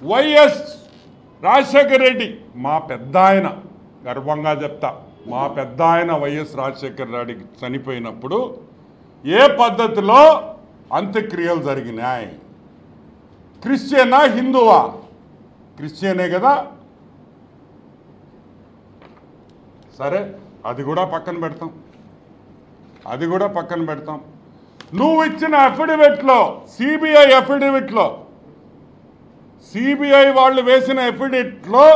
YS Rajasekhara Reddy మా పెద్ద ఆయన, గర్వంగా చెప్తా, మా పెద్ద ఆయన వైఎస్ రాజశేఖర రెడ్డి చనిపోయినప్పుడు ఏ పద్ధతిలో అంత్యక్రియలు జరిగినాయి? క్రిస్టియనా హిందువా? క్రిస్టియనే కదా. సరే, అది కూడా పక్కన పెడతాం. నువ్వు ఇచ్చిన అఫిడవిట్లో, సిబిఐ వాళ్ళు వేసిన అఫిడవిట్లో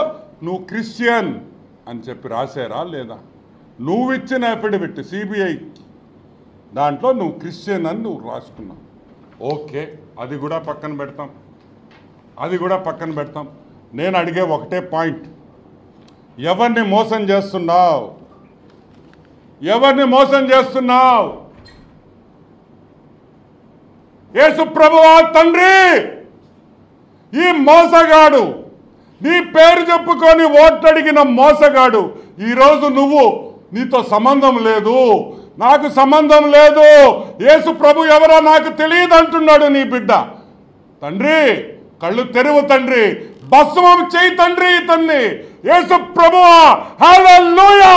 నువ్వు క్రిస్టియన్ అని చెప్పి రాశారా లేదా? నువ్వు ఇచ్చిన అఫిడవిట్ సిబిఐ దాంట్లో నువ్వు క్రిస్టియన్ అని నువ్వు రాసుకున్నావు. ఓకే, అది కూడా పక్కన పెడతాం. నేను అడిగే ఒకటే పాయింట్, ఎవరిని మోసం చేస్తున్నావు? యేసు ప్రభువా తండ్రి, ఈ మోసగాడు, నీ పేరు చెప్పుకొని ఓట్లడిగిన మోసగాడు, ఈరోజు నీతో సంబంధం లేదు, నాకు సంబంధం లేదు, యేసు ప్రభు ఎవరో నాకు తెలియదు అంటున్నాడు నీ బిడ్డ. తండ్రి, కళ్ళు తెరువు తండ్రి, భస్మం చేయి తండ్రి ఇతన్ని. యేసు ప్రభువా, హల్లెలూయా.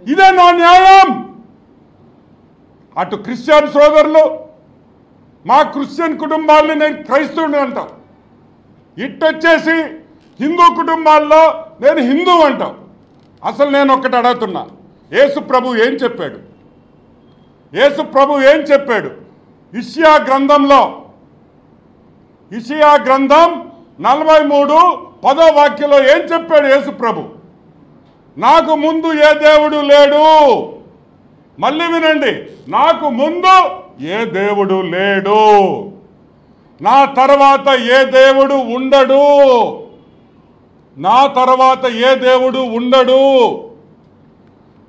ఇదే నా న్యాయం. అటు క్రిస్టియన్ సోదరులు, మా క్రిస్టియన్ కుటుంబాలని నేను క్రైస్తవుని అంటాం, ఇట్టొచ్చేసి హిందూ కుటుంబాల్లో నేను హిందూ అంటాం. అసలు నేను ఒక్కటి అడుగుతున్నా, యేసు ప్రభు ఏం చెప్పాడు? ఇషియా గ్రంథం 43:10 వాక్యంలో ఏం చెప్పాడు యేసు ప్రభు? నాకు ముందు ఏ దేవుడు లేడు. మళ్ళీ వినండి, నాకు ముందు ఏ దేవుడు లేడు, నా తర్వాత ఏ దేవుడు ఉండడు.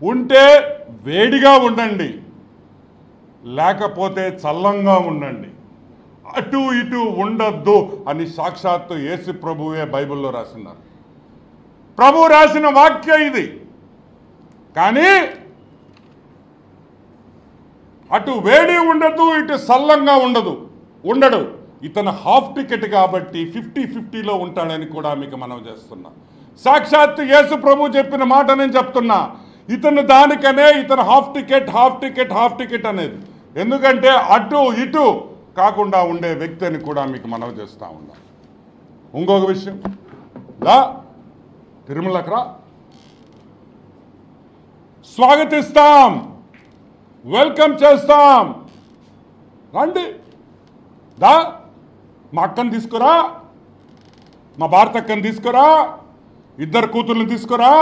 ఉంటే వేడిగా ఉండండి, లేకపోతే చల్లంగా ఉండండి, అటు ఇటు ఉండద్దు అని సాక్షాత్తు యేసు ప్రభువే బైబిల్లో రాసినారు. ప్రభు రాసిన వాక్యం ఇది. కానీ అటు వేడి ఉండదు, ఇటు చల్లంగా ఉండడు. ఇతను హాఫ్ టికెట్ కాబట్టి 50-50లో ఉంటాడని కూడా మీకు మనం చేస్తున్నా. సాక్షాత్తు యేసు ప్రభు చెప్పిన మాట నేను చెప్తున్నా. ఇతను హాఫ్ టికెట్ అనేది. ఎందుకంటే అటు ఇటు కాకుండా ఉండే వ్యక్తి అని కూడా మీకు మనం చేస్తూ ఉన్నాం. ఇంకొక విషయం, తిరుమలకు రా, స్వాగతిస్తాం, వెల్కమ్ చేస్తాం, రండి, మా అక్కని తీసుకురా, మా భారత అక్కని తీసుకురా, 2 కూతుర్ని తీసుకురా,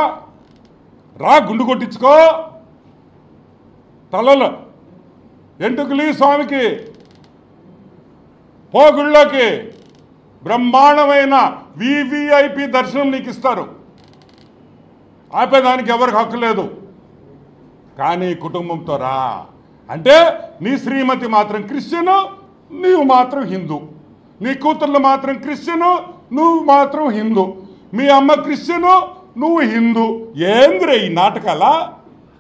రా, గుండు కొట్టించుకో, తలలో ఎంటుకలి స్వామికి, పో గుళ్ళోకి, బ్రహ్మాండమైన వివిఐపి దర్శనం నీకు ఇస్తారు. ఆపేదానికి ఎవరికి హక్కు లేదు. కానీ కుటుంబంతో రా అంటే నీ శ్రీమతి మాత్రం క్రిస్టియను, నీవు మాత్రం హిందూ, నీ కూతుర్లు మాత్రం క్రిస్టియను, నువ్వు మాత్రం హిందూ, మీ అమ్మ క్రిస్టియను, నువ్వు హిందూ. ఏంద్రే ఈ నాటకాలా?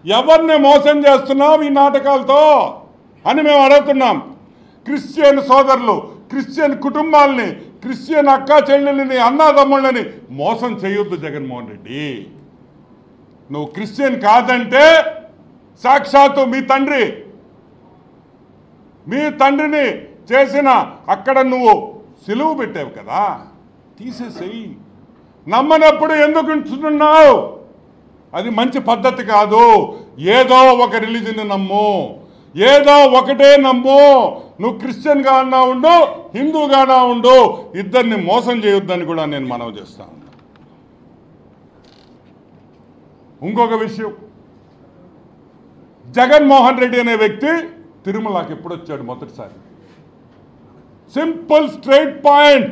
ఎవరిని మోసం చేస్తున్నావు ఈ నాటకాలతో అని మేము అడుగుతున్నాం. క్రిస్టియన్ సోదరులు, క్రిస్టియన్ కుటుంబాలని, క్రిస్టియన్ అక్క చెల్లెళ్ళని, అన్నాదమ్ముళ్ళని మోసం చేయొద్దు జగన్మోహన్ రెడ్డి. నువ్వు క్రిస్టియన్ కాదంటే సాక్షాత్తు మీ తండ్రిని చేసిన అక్కడ నువ్వు సిలువు పెట్టావు కదా, తీసేసేయి. నమ్మనప్పుడు ఎందుకు ఉంచుతున్నావు? అది మంచి పద్ధతి కాదు. ఏదో ఒక రిలీజన్ నమ్ము, ఏదో ఒకటే నమ్ము. నువ్వు క్రిస్టియన్గా అన్నా ఉండు, హిందూగానా ఉండు, ఇద్దరిని మోసం చేయొద్దని కూడా నేను మనవి చేస్తా ఉన్నా. ఇంకొక విషయం, జగన్మోహన్ రెడ్డి అనే వ్యక్తి తిరుమలకి ఎప్పుడు వచ్చాడు మొదటిసారి? సింపుల్ స్ట్రైట్ పాయింట్,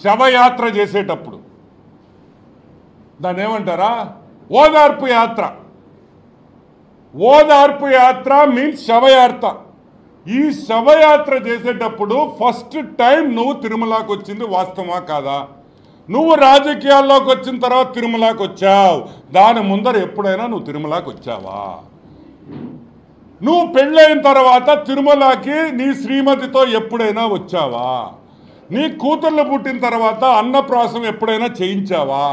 శవయాత్ర చేసేటప్పుడు. దాన్ని ఏమంటారా? ఓదార్పు యాత్ర మీన్స్ శవయాత్ర. ఈ శవయాత్ర చేసేటప్పుడు ఫస్ట్ టైం నువ్వు తిరుమలకి వచ్చింది వాస్తవమా కాదా? నువ్వు రాజకీయాల్లోకి వచ్చిన తర్వాత తిరుమలకి వచ్చావు, దాని ముందర ఎప్పుడైనా నువ్వు తిరుమలకి వచ్చావా? నువ్వు పెళ్ళైన తర్వాత తిరుమలకి నీ శ్రీమతితో ఎప్పుడైనా వచ్చావా? నీ కూతుర్లు పుట్టిన తర్వాత అన్నప్రాసం ఎప్పుడైనా చేయించావా,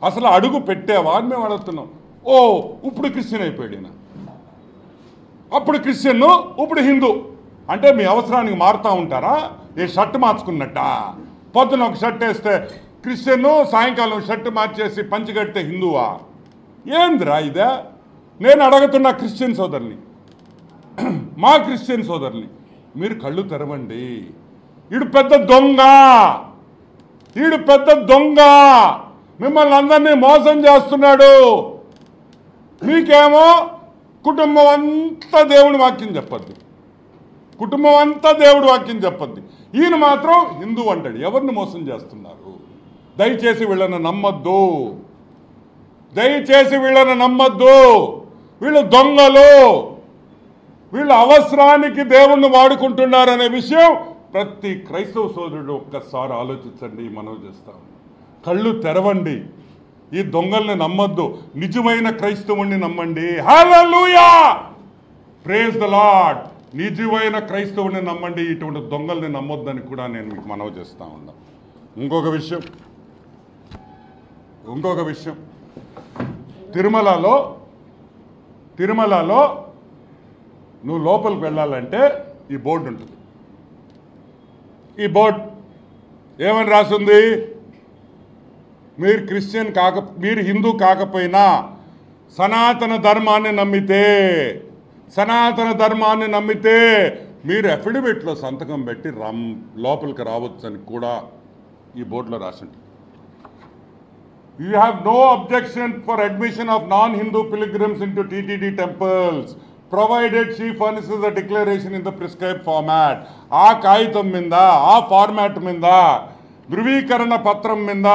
అసలు అడుగు పెట్టావా అని మేము అడుగుతున్నాం. ఓ ఇప్పుడు క్రిస్టియన్ అయిపోయాడు ఈయన, అప్పుడు క్రిస్టియన్ ఇప్పుడు హిందూ అంటే మీ అవసరానికి మారుతూ ఉంటారా? ఏ షర్ట్ మార్చుకున్నట్ట, పొద్దున ఒక షర్ట్ వేస్తే క్రిస్టియన్, సాయంకాలం షర్ట్ మార్చేసి పంచి కడితే హిందువా? ఏందిరా ఇదే? నేను అడుగుతున్నా క్రిస్టియన్ సోదరుని, మా క్రిస్టియన్ సోదరుని, మీరు కళ్ళు తెరవండి. ఈడు పెద్ద దొంగ, ఈడు పెద్ద దొంగ, మిమ్మల్ని అందరినీ మోసం చేస్తున్నాడు. మీకేమో కుటుంబం అంతా దేవుడి వాక్యం చెప్పద్ది, కుటుంబం అంతా దేవుడి వాక్యం చెప్పద్ది. ఈయన మాత్రం హిందూ అంటాడు. ఎవరిని మోసం చేస్తున్నారు? దయచేసి వీళ్ళని నమ్మద్దు, దయచేసి వీళ్ళని నమ్మద్దు. వీళ్ళు దొంగలు, వీళ్ళు అవసరానికి దేవుణ్ణి వాడుకుంటున్నారనే విషయం ప్రతి క్రైస్తవ సోదరుడు ఒక్కసారి ఆలోచించండి. మనం చేస్తాం, కళ్ళు తెరవండి. ఈ దొంగల్ని నమ్మద్దు, నిజమైన క్రైస్తవుణ్ణి నమ్మండి. హల్లెలూయా, ప్రైజ్ ద లార్డ్. నిజమైన క్రైస్తవుని నమ్మండి, ఇటువంటి దొంగల్ని నమ్మొద్దని కూడా నేను మీకు మనవి చేస్తూ ఉన్నా. ఇంకొక విషయం, తిరుమలలో నువ్వు లోపలికి వెళ్ళాలంటే ఈ బోర్డు ఉంటుంది. ఈ బోర్డు ఏమని రాసింది? మీరు హిందూ కాకపోయినా సనాతన ధర్మాన్ని నమ్మితే మీరు అఫిడవిట్లో సంతకం పెట్టి లోపలికి రావచ్చు అని కూడా ఈ బోర్డులో రాసింది. You have no objection for admission of non-Hindu pilgrims into TTD temples, provided she furnishes a declaration in the prescribed format. ఆ కాగితం మీద, ఆ ఫార్మాట్ మీద, ధృవీకరణ పత్రం మీద,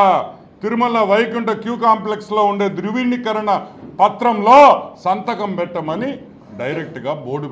తిరుమల వైకుంఠ క్యూ కాంప్లెక్స్లో ఉండే ధృవీకరణ పత్రంలో సంతకం పెట్టమని డైరెక్ట్గా బోర్డు